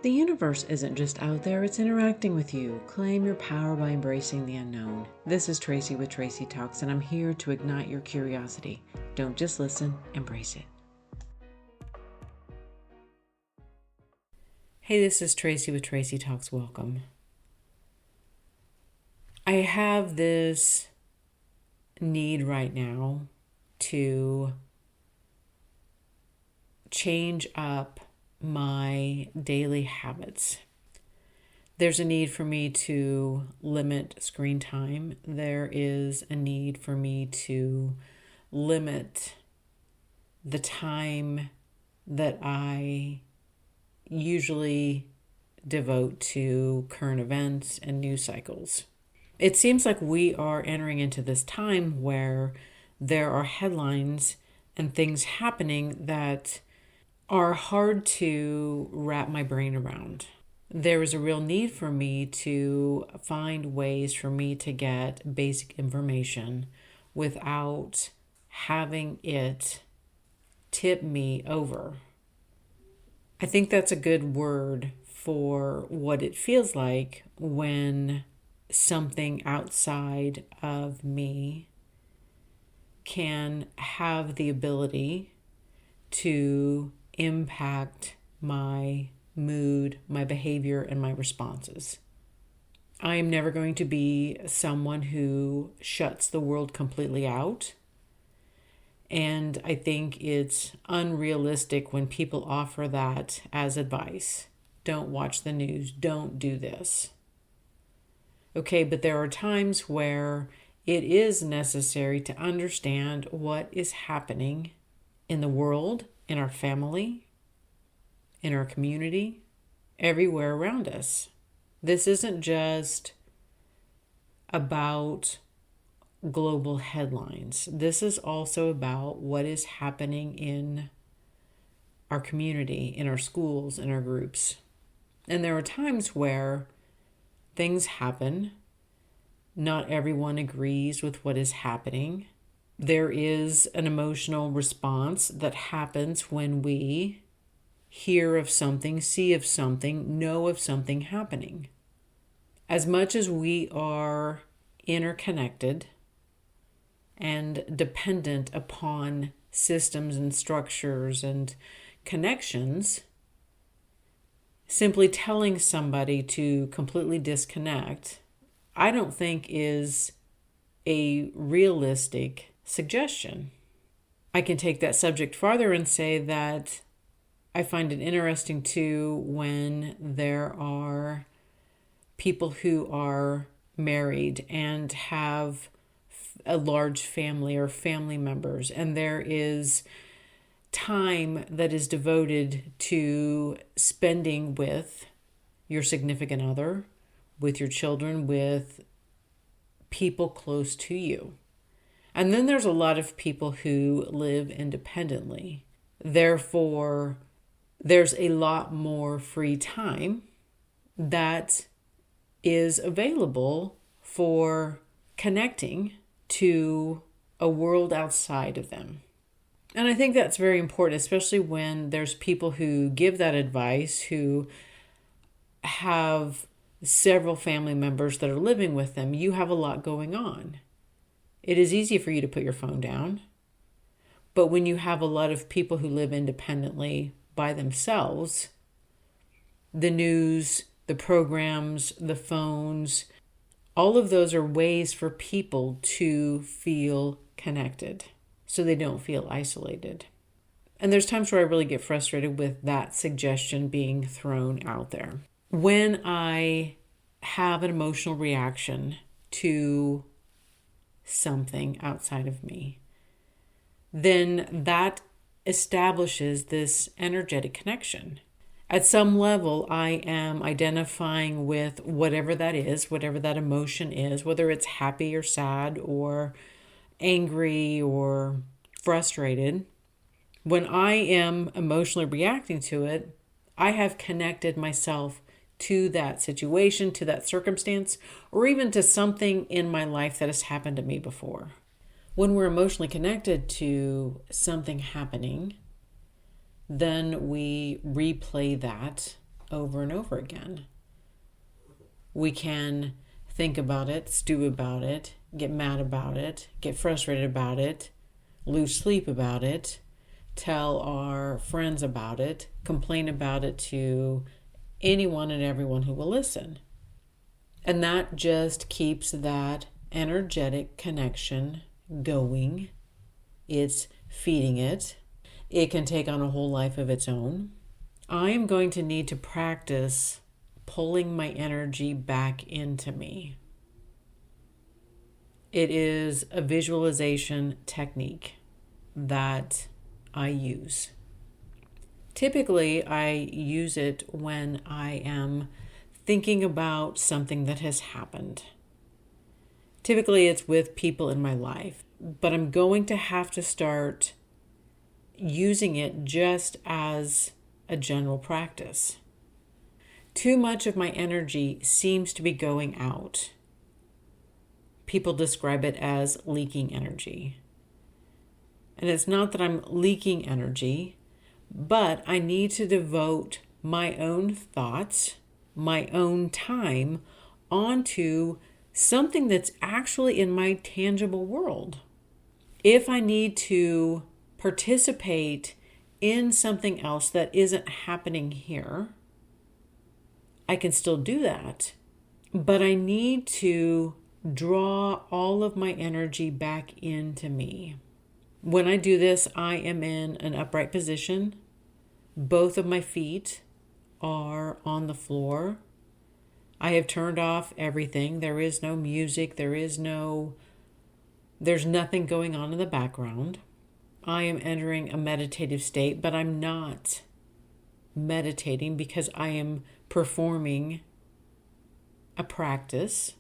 The universe isn't just out there, it's interacting with you. Claim your power by embracing the unknown. This is Tracy with Tracy Talks, and I'm here to ignite your curiosity. Don't just listen, embrace it. Hey, this is Tracy with Tracy Talks. Welcome. I have this need right now to change up my daily habits. There's a need for me to limit screen time. There is a need for me to limit the time that I usually devote to current events and news cycles. It seems like we are entering into this time where there are headlines and things happening that are hard to wrap my brain around. There is a real need for me to find ways for me to get basic information without having it tip me over. I think that's a good word for what it feels like when something outside of me can have the ability to impact my mood, my behavior, and my responses. I am never going to be someone who shuts the world completely out. And I think it's unrealistic when people offer that as advice. Don't watch the news. Don't do this. Okay, but there are times where it is necessary to understand what is happening in the world, in our family, in our community, everywhere around us. This isn't just about global headlines. This is also about what is happening in our community, in our schools, in our groups. And there are times where things happen. Not everyone agrees with what is happening. There is an emotional response that happens when we hear of something, see of something, know of something happening. As much as we are interconnected and dependent upon systems and structures and connections, simply telling somebody to completely disconnect, I don't think is a realistic suggestion. I can take that subject farther and say that I find it interesting too when there are people who are married and have a large family or family members, and there is time that is devoted to spending with your significant other, with your children, with people close to you. And then there's a lot of people who live independently. Therefore, there's a lot more free time that is available for connecting to a world outside of them. And I think that's very important, especially when there's people who give that advice, who have several family members that are living with them. You have a lot going on. It is easy for you to put your phone down. But when you have a lot of people who live independently by themselves, the news, the programs, the phones, all of those are ways for people to feel connected so they don't feel isolated. And there's times where I really get frustrated with that suggestion being thrown out there. When I have an emotional reaction to something outside of me, then that establishes this energetic connection. At some level, I am identifying with whatever that is, whatever that emotion is, whether it's happy or sad or angry or frustrated. When I am emotionally reacting to it, I have connected myself to that situation, to that circumstance, or even to something in my life that has happened to me before. When we're emotionally connected to something happening, then we replay that over and over again. We can think about it, stew about it, get mad about it, get frustrated about it, lose sleep about it, tell our friends about it, complain about it to anyone and everyone who will listen. And that just keeps that energetic connection going. It's feeding it. It can take on a whole life of its own. I am going to need to practice pulling my energy back into me. It is a visualization technique that I use. Typically, I use it when I am thinking about something that has happened. Typically, it's with people in my life, but I'm going to have to start using it just as a general practice. Too much of my energy seems to be going out. People describe it as leaking energy. And it's not that I'm leaking energy, but I need to devote my own thoughts, my own time onto something that's actually in my tangible world. If I need to participate in something else that isn't happening here, I can still do that. But I need to draw all of my energy back into me. When I do this, I am in an upright position. Both of my feet are on the floor. I have turned off everything. There is no music. There's nothing going on in the background. I am entering a meditative state, but I'm not meditating because I am performing a practice.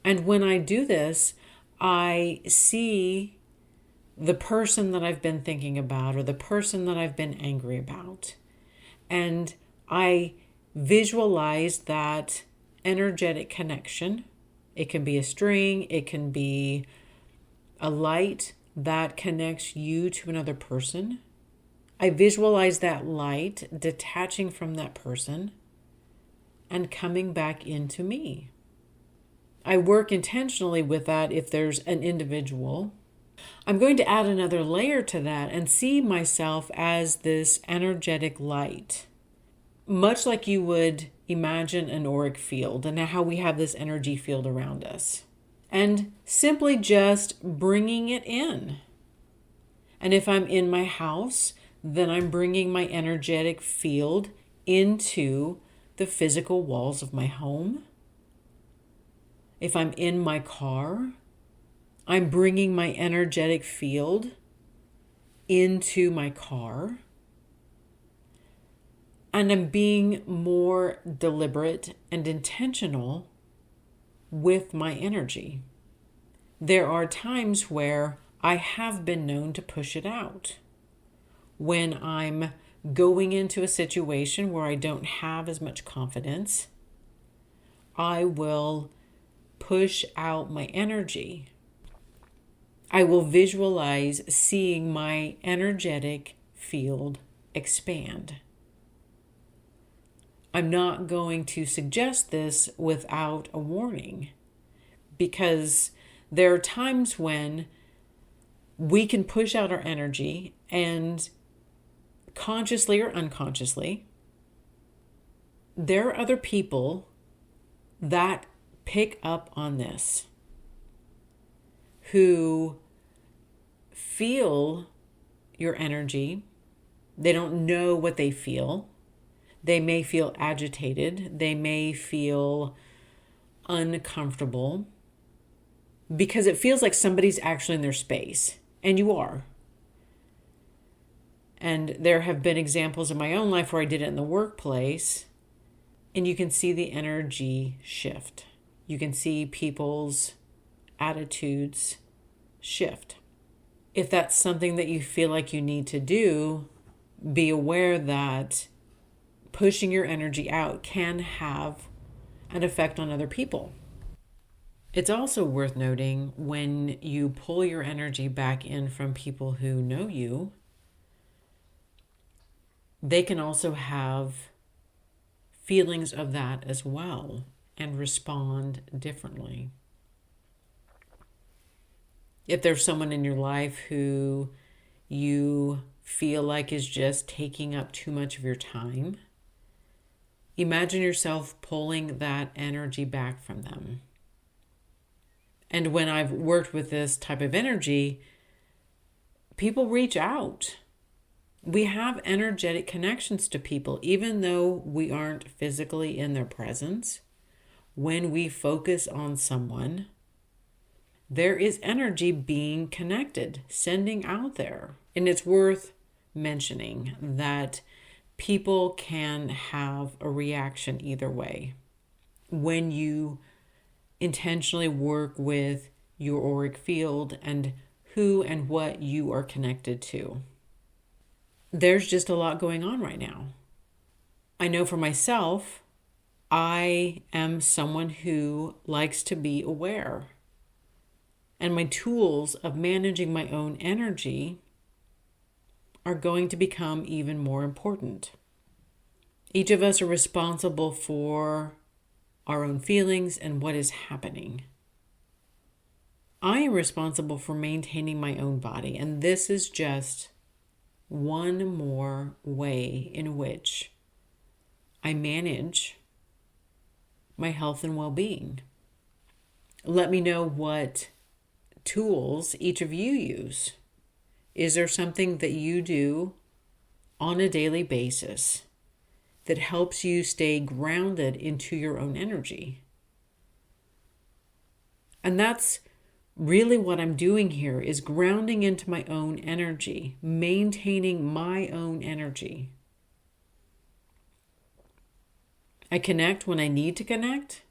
And when I do this, I see the person that I've been thinking about or the person that I've been angry about. And I visualize that energetic connection. It can be a string, it can be a light that connects you to another person. I visualize that light detaching from that person and coming back into me. I work intentionally with that if there's an individual. I'm going to add another layer to that and see myself as this energetic light. Much like you would imagine an auric field and how we have this energy field around us. And simply just bringing it in. And if I'm in my house, then I'm bringing my energetic field into the physical walls of my home. If I'm in my car, I'm bringing my energetic field into my car. And I'm being more deliberate and intentional with my energy. There are times where I have been known to push it out. When I'm going into a situation where I don't have as much confidence, I will push out my energy. I will visualize seeing my energetic field expand. I'm not going to suggest this without a warning, because there are times when we can push out our energy and consciously or unconsciously, there are other people that pick up on this, who feel your energy. They don't know what they feel. They may feel agitated. They may feel uncomfortable because it feels like somebody's actually in their space, and you are. And there have been examples in my own life where I did it in the workplace, and you can see the energy shift. You can see people's attitudes shift. If that's something that you feel like you need to do, be aware that pushing your energy out can have an effect on other people. It's also worth noting, when you pull your energy back in from people who know you, they can also have feelings of that as well and respond differently. If there's someone in your life who you feel like is just taking up too much of your time, imagine yourself pulling that energy back from them. And when I've worked with this type of energy, people reach out. We have energetic connections to people, even though we aren't physically in their presence. When we focus on someone, there is energy being connected, sending out there. And it's worth mentioning that people can have a reaction either way. When you intentionally work with your auric field and who and what you are connected to. There's just a lot going on right now. I know for myself, I am someone who likes to be aware. And my tools of managing my own energy are going to become even more important. Each of us are responsible for our own feelings and what is happening. I am responsible for maintaining my own body, and this is just one more way in which I manage my health and well-being. Let me know what tools each of you use. Is there something that you do on a daily basis that helps you stay grounded into your own energy? And that's really what I'm doing here, is grounding into my own energy, maintaining my own energy. I connect when I need to connect,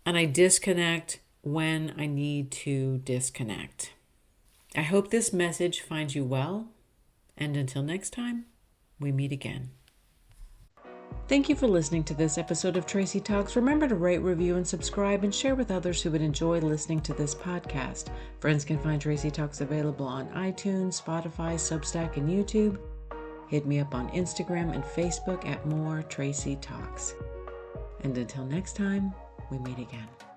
and I disconnect when I need to disconnect. I hope this message finds you well, and until next time, we meet again. Thank you for listening to this episode of Tracy Talks. Remember to rate, review, and subscribe, and share with others who would enjoy listening to this podcast. Friends can find Tracy Talks available on iTunes, Spotify, Substack, and YouTube. Hit me up on Instagram and Facebook at More Tracy Talks. And until next time, we meet again.